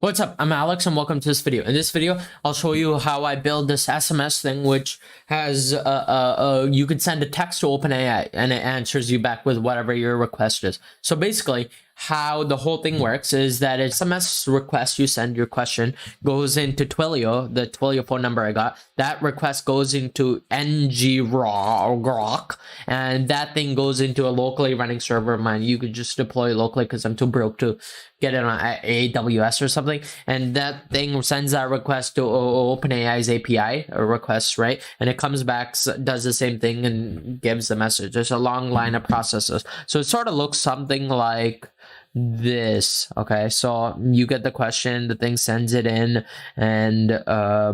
What's up? I'm Alex and welcome to this video. In this video, I'll show you how I build this SMS thing, which has you can send a text to OpenAI and it answers you back with whatever your request is. So basically, how the whole thing works is that it's SMS request. You send your question, goes into Twilio, the Twilio phone number I got. That request goes into Grok, and that thing goes into a locally running server of mine. You could just deploy locally because I'm too broke to get it on AWS or something. And that thing sends that request to OpenAI's API or request, right? And it comes back, does the same thing, and gives the message. There's a long line of processes. So it sort of looks something like this. Okay, so you get the question, the thing sends it in, and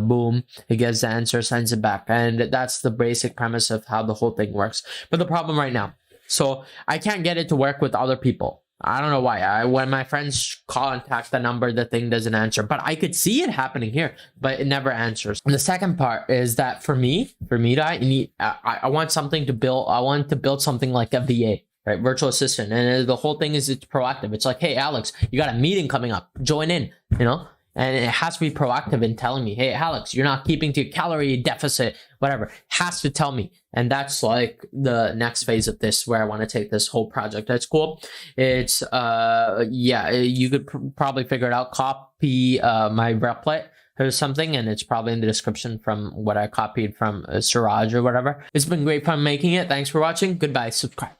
boom, it gives the answer, sends it back. And that's the basic premise of how the whole thing works. But the problem right now, so I can't get it to work with other people. I don't know why. When my friends contact the number, the thing doesn't answer, but I could see it happening here, but it never answers. And the second part is that for me, I want something to build. I want to build something like a VA, right? Virtual assistant. And the whole thing is it's proactive. It's like, hey, Alex, you got a meeting coming up. Join in, you know? And it has to be proactive in telling me, hey, Alex, you're not keeping to your calorie deficit, whatever. It has to tell me. And that's like the next phase of this, where I want to take this whole project. That's cool. It's, yeah, you could probably figure it out. Copy my replit or something, and it's probably in the description from what I copied from Siraj or whatever. It's been great fun making it. Thanks for watching. Goodbye. Subscribe.